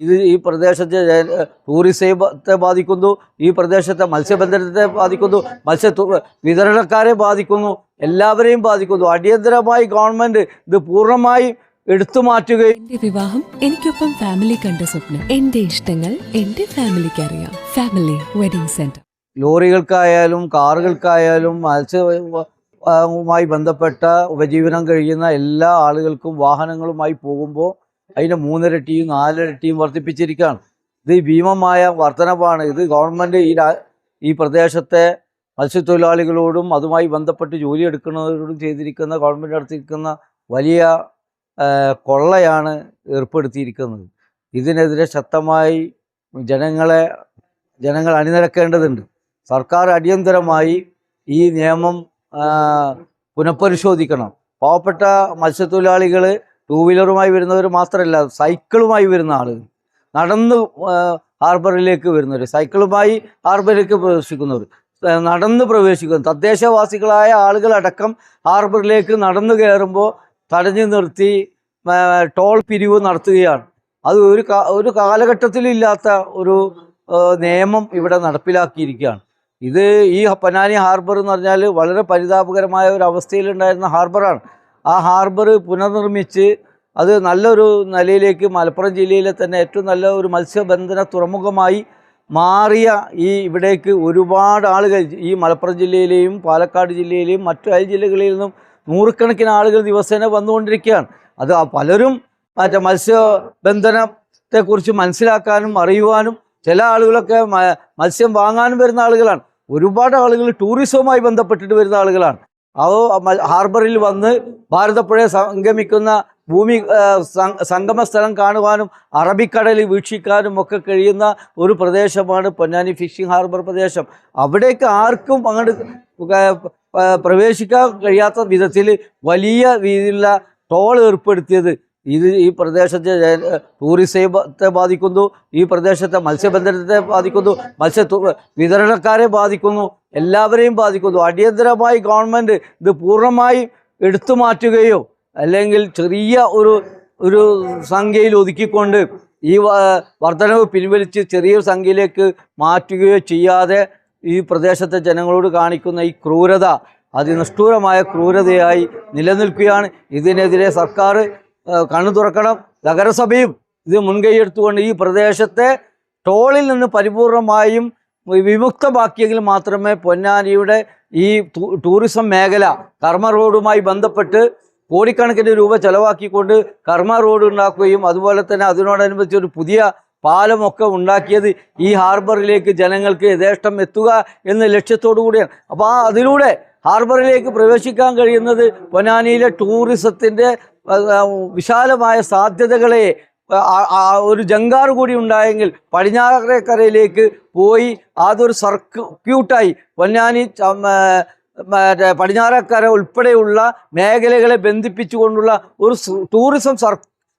ഇത് ഈ പ്രദേശത്തെ ടൂറിസത്തെ ബാധിക്കുന്നു, ഈ പ്രദേശത്തെ മത്സ്യബന്ധനത്തെ ബാധിക്കുന്നു, വിതരണക്കാരെ ബാധിക്കുന്നു, എല്ലാവരെയും ബാധിക്കുന്നു. അടിയന്തരമായി ഗവൺമെന്റ് ഇത് പൂർണ്ണമായി എടുത്തു മാറ്റുകയും. എന്റെ വിവാഹം എനിക്കൊപ്പം ഫാമിലി കണ്ട സ്വപ്നം. എന്റെ ഇഷ്ടങ്ങൾ എന്റെ ഫാമിലിക്ക് അറിയാം. Family wedding centre. ലോറികൾക്കായാലും കാറുകൾക്കായാലും മത്സ്യവുമായി ബന്ധപ്പെട്ട ഉപജീവനം കഴിയുന്ന എല്ലാ ആളുകൾക്കും വാഹനങ്ങളുമായി പോകുമ്പോൾ അതിൻ്റെ 3 ഇരട്ടിയും 4 ഇരട്ടിയും വർദ്ധിപ്പിച്ചിരിക്കുകയാണ്. ഇത് ഭീമമായ വർധനവാണ്. ഇത് ഗവൺമെൻറ് ഈ പ്രദേശത്തെ മത്സ്യത്തൊഴിലാളികളോടും അതുമായി ബന്ധപ്പെട്ട് ജോലി എടുക്കുന്നവരോടും ഗവൺമെൻറ് നടത്തിയിരിക്കുന്ന വലിയ കൊള്ളയാണ് ഏർപ്പെടുത്തിയിരിക്കുന്നത്. ഇതിനെതിരെ ശക്തമായി ജനങ്ങൾ അണിനിരക്കേണ്ടതുണ്ട്. സർക്കാർ അടിയന്തരമായി ഈ നിയമം പുനഃപരിശോധിക്കണം. പാവപ്പെട്ട മത്സ്യത്തൊഴിലാളികൾ ടൂ വീലറുമായി വരുന്നവർ മാത്രമല്ല, സൈക്കിളുമായി വരുന്ന ആളുകൾ, നടന്ന് ഹാർബറിലേക്ക് വരുന്നവർ, സൈക്കിളുമായി ഹാർബറിലേക്ക് പ്രവേശിക്കുന്നവർ, നടന്ന് പ്രവേശിക്കുന്നു, തദ്ദേശവാസികളായ ആളുകളടക്കം ഹാർബറിലേക്ക് നടന്നു കയറുമ്പോൾ തടഞ്ഞു നിർത്തി ടോൾ പിരിവ് നടത്തുകയാണ്. അത് ഒരു കാലഘട്ടത്തിലില്ലാത്ത ഒരു നിയമം ഇവിടെ നടപ്പിലാക്കിയിരിക്കുകയാണ്. ഇത് ഈ പൊന്നാനി ഹാർബർ എന്ന് പറഞ്ഞാൽ വളരെ പരിതാപകരമായ ഒരു അവസ്ഥയിലുണ്ടായിരുന്ന ഹാർബറാണ്. ആ ഹാർബർ പുനർനിർമ്മിച്ച് അത് നല്ലൊരു നിലയിലേക്ക് മലപ്പുറം ജില്ലയിലെ തന്നെ ഏറ്റവും നല്ല ഒരു മത്സ്യബന്ധന തുറമുഖമായി മാറിയ ഇവിടേക്ക് ഒരുപാട് ആളുകൾ ഈ മലപ്പുറം ജില്ലയിലെയും പാലക്കാട് ജില്ലയിലെയും മറ്റു അയൽ ജില്ലകളിൽ നിന്നും നൂറുകണക്കിന് ആളുകൾ ദിവസേന വന്നുകൊണ്ടിരിക്കുകയാണ്. അത് പലരും മത്സ്യബന്ധനത്തെക്കുറിച്ച് മനസ്സിലാക്കാനും അറിയുവാനും, ചില ആളുകളൊക്കെ മത്സ്യം വാങ്ങാനും വരുന്ന ആളുകളാണ്. ഒരുപാട് ആളുകൾ ടൂറിസവുമായി ബന്ധപ്പെട്ടിട്ട് വരുന്ന ആളുകളാണ്. ഹാർബറിൽ വന്ന് ഭാരതപ്പുഴയെ സംഗമിക്കുന്ന ഭൂമി സംഗമ സ്ഥലം കാണുവാനും അറബിക്കടൽ വീക്ഷിക്കാനും ഒക്കെ കഴിയുന്ന ഒരു പ്രദേശമാണ് പൊന്നാനി ഫിഷിംഗ് ഹാർബർ പ്രദേശം. അവിടേക്ക് ആർക്കും അങ്ങോട്ട് പ്രവേശിക്കാൻ കഴിയാത്ത വിധത്തിൽ വലിയ രീതിയിലുള്ള ടോൾ ഏർപ്പെടുത്തിയത് ഈ പ്രദേശത്തെ ടൂറിസത്തെ ബാധിക്കുന്നു, ഈ പ്രദേശത്തെ മത്സ്യബന്ധനത്തെ ബാധിക്കുന്നു, വിതരണക്കാരെ ബാധിക്കുന്നു, എല്ലാവരെയും ബാധിക്കുന്നു. അടിയന്തരമായി ഗവൺമെൻറ് ഇത് പൂർണ്ണമായി എടുത്തു മാറ്റുകയോ അല്ലെങ്കിൽ ചെറിയ ഒരു സംഖ്യയിൽ ഒതുക്കിക്കൊണ്ട് ഈ വർധനവ് പിൻവലിച്ച് ചെറിയൊരു സംഖ്യയിലേക്ക് മാറ്റുകയോ ചെയ്യാതെ ഈ പ്രദേശത്തെ ജനങ്ങളോട് കാണിക്കുന്ന ഈ ക്രൂരത അതിനിഷ്ഠൂരമായ ക്രൂരതയായി നിലനിൽക്കുകയാണ്. ഇതിനെതിരെ സർക്കാർ കണ്ണു തുറക്കണം. നഗരസഭയും ഇത് മുൻകൈയെടുത്തുകൊണ്ട് ഈ പ്രദേശത്തെ ടോളിൽ നിന്ന് പരിപൂർണമായും വിമുക്തമാക്കിയെങ്കിൽ മാത്രമേ പൊന്നാനിയുടെ ഈ ടൂറിസം മേഖല കർമ്മ റോഡുമായി ബന്ധപ്പെട്ട് കോടിക്കണക്കിന് രൂപ ചെലവാക്കിക്കൊണ്ട് കർമ്മ റോഡ് ഉണ്ടാക്കുകയും അതുപോലെ തന്നെ അതിനോടനുബന്ധിച്ച് ഒരു പുതിയ പാലമൊക്കെ ഉണ്ടാക്കിയത് ഈ ഹാർബറിലേക്ക് ജനങ്ങൾക്ക് യഥേഷ്ടം എത്തുക എന്ന ലക്ഷ്യത്തോടു കൂടിയാണ്. അപ്പോൾ അതിലൂടെ ഹാർബറിലേക്ക് പ്രവേശിക്കാൻ കഴിയുന്നത് പൊന്നാനിയിലെ ടൂറിസത്തിൻ്റെ വിശാലമായ സാധ്യതകളെ ഒരു ജങ്കാർ കൂടി ഉണ്ടായെങ്കിൽ പടിഞ്ഞാറേക്കരയിലേക്ക് പോയി അതൊരു സർക്യൂട്ടായി പൊന്നാനി പടിഞ്ഞാറേക്കര ഉൾപ്പെടെയുള്ള മേഖലകളെ ബന്ധിപ്പിച്ചുകൊണ്ടുള്ള ഒരു ടൂറിസം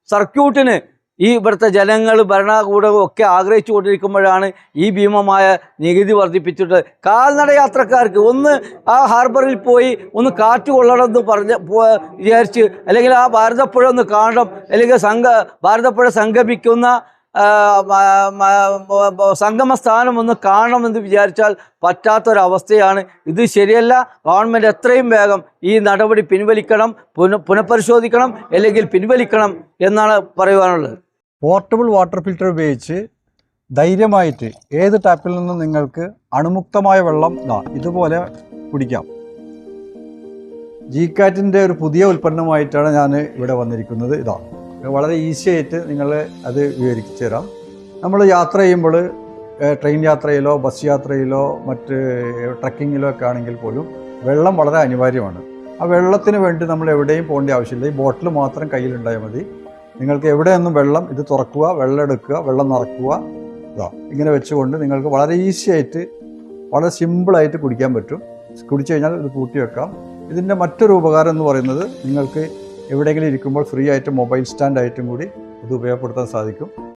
സർക്യൂട്ടിന് ഇവിടുത്തെ ജനങ്ങൾ ഭരണകൂടവും ഒക്കെ ആഗ്രഹിച്ചു കൊണ്ടിരിക്കുമ്പോഴാണ് ഈ ഭീമമായ നികുതി വർദ്ധിപ്പിച്ചിട്ട് കാൽനട യാത്രക്കാർക്ക് ഒന്ന് ആ ഹാർബറിൽ പോയി ഒന്ന് കാറ്റ് കൊള്ളണമെന്ന് വിചാരിച്ച്, അല്ലെങ്കിൽ ആ ഭാരതപ്പുഴ ഒന്ന് കാണണം, അല്ലെങ്കിൽ ഭാരതപ്പുഴ സംഗമിക്കുന്ന സംഗമ സ്ഥാനം ഒന്ന് കാണണമെന്ന് വിചാരിച്ചാൽ പറ്റാത്തൊരവസ്ഥയാണ്. ഇത് ശരിയല്ല. ഗവൺമെൻറ് എത്രയും വേഗം ഈ നടപടി പിൻവലിക്കണം, പുനഃപരിശോധിക്കണം, അല്ലെങ്കിൽ പിൻവലിക്കണം എന്നാണ് പറയുവാനുള്ളത്. പോർട്ടബിൾ വാട്ടർ ഫിൽറ്റർ ഉപയോഗിച്ച് ധൈര്യമായിട്ട് ഏത് ടാപ്പിൽ നിന്നും നിങ്ങൾക്ക് അണുമുക്തമായ വെള്ളം ഇതുപോലെ കുടിക്കാം. GCAT-ൻ്റെ ഒരു പുതിയ ഉൽപ്പന്നമായിട്ടാണ് ഞാൻ ഇവിടെ വന്നിരിക്കുന്നത്. വളരെ ഈസി ആയിട്ട് നിങ്ങളെ അത് വിവരിച്ചു തരാം. നമ്മൾ യാത്ര ചെയ്യുമ്പോൾ ട്രെയിൻ യാത്രയിലോ ബസ് യാത്രയിലോ മറ്റ് ട്രക്കിങ്ങിലോ ഒക്കെ ആണെങ്കിൽ പോലും വെള്ളം വളരെ അനിവാര്യമാണ്. ആ വെള്ളത്തിന് വേണ്ടി നമ്മൾ എവിടെയും പോകേണ്ട ആവശ്യമില്ല. ഈ ബോട്ടിൽ മാത്രം കയ്യിലുണ്ടായാൽ മതി. നിങ്ങൾക്ക് എവിടെയൊന്നും വെള്ളം ഇത് തുറക്കുക, വെള്ളം എടുക്കുക, വെള്ളം നിറക്കുക, ഇങ്ങനെ വെച്ചുകൊണ്ട് നിങ്ങൾക്ക് വളരെ ഈസി ആയിട്ട് വളരെ സിമ്പിളായിട്ട് കുടിക്കാൻ പറ്റും. കുടിച്ചു കഴിഞ്ഞാൽ ഇത് പൂട്ടി വെക്കാം. ഇതിൻ്റെ മറ്റൊരു ഉപകാരം എന്ന് പറയുന്നത് നിങ്ങൾക്ക് എവിടെയെങ്കിലും ഇരിക്കുമ്പോൾ ഫ്രീ ആയിട്ട് മൊബൈൽ സ്റ്റാൻഡായിട്ടും കൂടി ഇത് ഉപയോഗപ്പെടുത്താൻ സാധിക്കും.